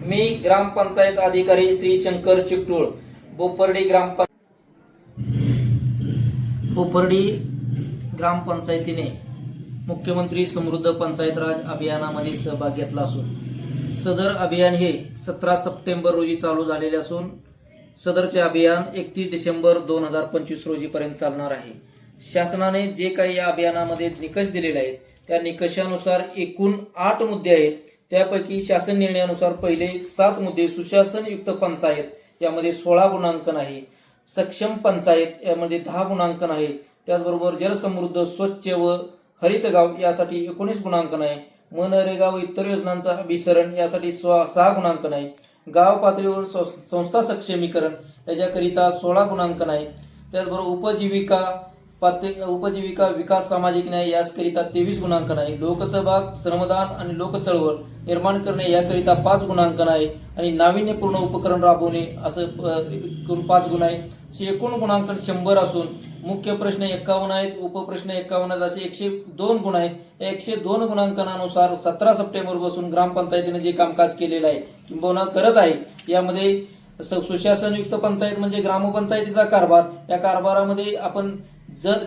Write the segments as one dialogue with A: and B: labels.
A: मी ग्रामपंचायत अधिकारी श्री शंकर चिकटूळ, बोपर्डी ग्रामपंचायतीने मुख्यमंत्री समृद्ध पंचायत राज अभियानामध्ये सहभाग घेतला असून सदर अभियान हे 17 सप्टेंबर रोजी चालू झालेले असून सदरचे अभियान 31 डिसेंबर 2025 रोजीपर्यंत चालणार आहे। शासनाने जे काही या अभियानामध्ये निकष दिलेले आहेत त्या निकषानुसार एकूण 8 मुद्दे आहेत। त्यापैकी शासन निर्णयानुसार पहिले 7 मुद्दे सुशासनयुक्त पंचायत यामध्ये 16 गुणांकन आहे, सक्षम पंचायत यामध्ये 10 गुणांकन आहे, त्याचबरोबर जलसमृद्ध स्वच्छ व हरित गाव यासाठी 19 गुणांकन आहे, मनरेगा व इतर योजनांचा अभिसरण यासाठी 6 गुणांकन आहे, गाव पातळीवर संस्था सक्षमीकरण याच्याकरिता 16 गुणांकन आहे, त्याचबरोबर उपजीविका विकास सामाजिक न्याय याकरिता 23 गुणांकन आहे, लोकसहभाग श्रमदान आणि लोकचळवळ निर्माण करणे याकरिता 5 गुणांकन आहे आणि नाविन्यपूर्ण उपकरण राबवणे असं 5 गुण आहे। एकूण गुणांकन 100 असून मुख्य प्रश्न 51 आहेत, उपप्रश्न 51 आहेत, असे 102 गुण आहेत। या 102 गुणांकनानुसार 17 सप्टेंबर पासून ग्रामपंचायतीने जे कामकाज केलेलं आहे किंबहुना करत आहे यामध्ये सुशासनयुक्त पंचायत म्हणजे ग्रामपंचायतीचा कारभार, या कारभारामध्ये आपण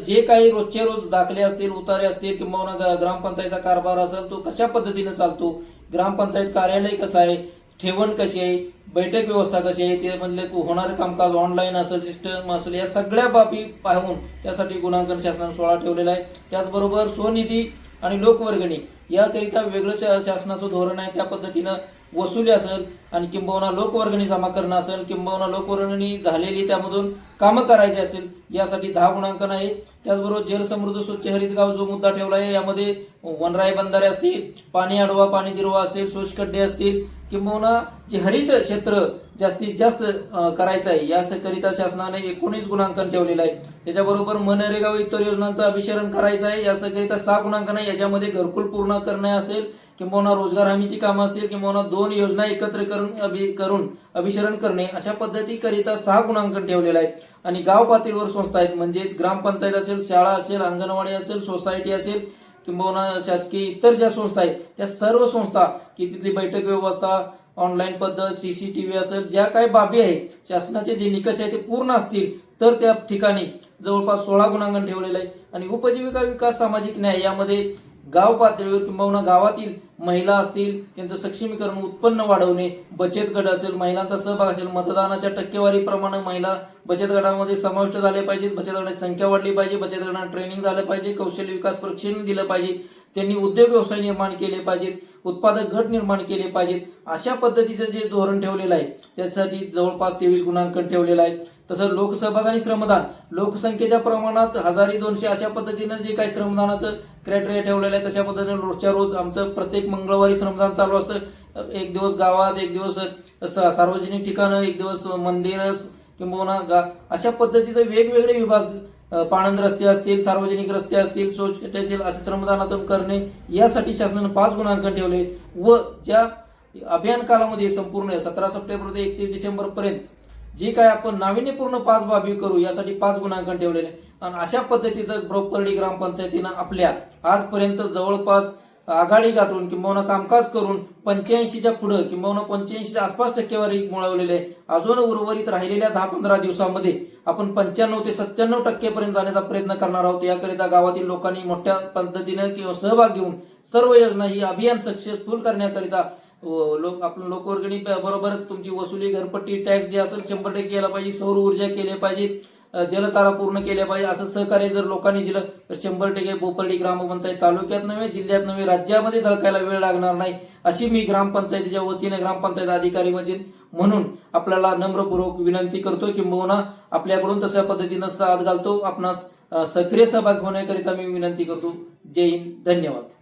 A: जे काही रोजचे रोज दाखले असतील, उतारे असतील किंवा ग्रामपंचायतीचा कारभार असेल तो कशा पद्धतीने चालतो, ग्रामपंचायत कार्यालय कसं आहे, ठेवण कशी आहे, बैठक व्यवस्था कशी आहे, ते मधले होणारे कामकाज ऑनलाईन असेल, सिस्टम असेल, या सगळ्या बाबी पाहून त्यासाठी गुणांकन शासनाने 16 ठेवलेलं आहे। त्याचबरोबर स्वनिधी आणि लोकवर्गणी याकरिता वेगळं शासनाचं धोरण आहे, त्या पद्धतीनं वसुली असेल आणि किंबहुना लोकवर्गणी जमा करणं असेल, किंबहुना लोकवर्गणी झालेली त्यामधून कामं करायची असेल यासाठी 10 गुणांकन आहे। त्याचबरोबर जलसमृद्ध स्वच्छ हरित गाव जो मुद्दा ठेवला आहे यामध्ये वनराई बंधारे असतील, पाणी अडवा पाणी जिरवा असतील, शोषखड्डे असतील, किंबहुना जे हरित क्षेत्र जास्तीत जास्त करायचं आहे याकरिता शासनाने 19 गुणांकन ठेवलेलं आहे। त्याच्याबरोबर मनरेगा व इतर योजनांचं अभिसरण करायचं आहे याकरिता 6 गुणांकन आहे। याच्यामध्ये घरकुल पूर्ण करणे असेल, किंबहुना रोजगार हमीची कामं असतील, किंबहुना 2 योजना एकत्र करून अभिसरण करणे अशा पद्धतीकरिता 6 गुणांकन ठेवलेलं आहे। आणि गाव पातळीवर संस्था आहेत म्हणजेच ग्रामपंचायत असेल, शाळा असेल, अंगणवाडी असेल, सोसायटी असेल, किंबहुना शासकीय इतर ज्या संस्था आहेत त्या सर्व संस्था की तिथली बैठक व्यवस्था, ऑनलाईन पद्धत, CCTV असेल, ज्या काही बाबी आहेत शासनाचे जे निकष आहेत ते पूर्ण असतील तर त्या ठिकाणी जवळपास 16 गुणांकन ठेवलेलं आहे। आणि उपजीविका विकास सामाजिक न्याय यामध्ये गाव पातळीवर किंबहुना गावातील महिला असतील त्यांचं सक्षमीकरण, उत्पन्न वाढवणे, बचत गट असेल, महिलांचा सहभाग असेल, मतदानाच्या टक्केवारीप्रमाणे महिला बचत गटामध्ये समाविष्ट झाले पाहिजेत, बचत गटाची संख्या वाढली पाहिजे, बचत गटांना ट्रेनिंग झालं पाहिजे, कौशल्य विकास प्रशिक्षण दिलं पाहिजे, त्यांनी उद्योग व्यवसाय निर्माण केले पाहिजेत, उत्पादक गट निर्माण केले पाहिजेत, अशा पद्धतीचं जे धोरण ठेवलेलं आहे त्यासाठी जवळपास 23 गुणांकन ठेवलेलं आहे। तसं लोकसहभाग आणि श्रमदान लोकसंख्येच्या प्रमाणात 1200 अशा पद्धतीनं जे काही श्रमदानाचं क्रायटेरिया ठेवलेलं आहे तशा पद्धतीने रोजच्या रोज आमचं प्रत्येक मंगळवारी श्रमदान चालू असतं। एक दिवस गावात, एक दिवस सार्वजनिक ठिकाणं, एक दिवस मंदिर किंबहुना अशा पद्धतीचे वेगवेगळे विभाग, पाणंद रस्ते असतील, सार्वजनिक रस्ते असतील, असेल असे श्रमदानातून करणे यासाठी शासनाने 5 गुणांकन ठेवले। व ज्या अभियान कालामध्ये संपूर्ण 17 सप्टेंबर ते 31 डिसेंबर पर्यंत जे काय आपण नाविन्यपूर्ण 5 बाबी करू यासाठी 5 गुणांकन ठेवलेले। आणि अशा पद्धतीनं बोपर्डी ग्रामपंचायतीनं आपल्या आजपर्यंत जवळपास आघाडी गाठून किंबहुना कामकाज करून 85च्या पुढे किंबहुना 85च्या आसपास टक्केवारी मिळवलेली आहे। अजून उर्वरित राहिलेल्या 10-15 दिवसांमध्ये आपण 95 ते 97% पर्यंत जाण्याचा प्रयत्न करणार आहोत। याकरिता गावातील लोकांनी मोठ्या पद्धतीने किंवा सहभाग घेऊन सर्व योजना ही अभियान सक्सेसफुल करण्याकरिता आपण लोकवर्गणी बरोबरच तुमची वसुली, घरपट्टी, टॅक्स जे असेल 100% केला पाहिजे, सौर ऊर्जा केले पाहिजे, जलतारा पूर्ण केल्या पाहिजे, असं सहकार्य जर लोकांनी दिलं तर 100% बोपर्डी ग्रामपंचायत तालुक्यात नव्हे, जिल्ह्यात नव्हे, राज्यामध्ये झळकायला वेळ लागणार नाही, अशी मी ग्रामपंचायतीच्या वतीने ग्रामपंचायत अधिकारी म्हणून आपल्याला नम्रपूर्वक विनंती करतो, किंबहुना आपल्याकडून तशा पद्धतीनं साथ घालतो, आपणास सक्रिय सहभाग होण्याकरिता मी विनंती करतो। जय हिंद, धन्यवाद।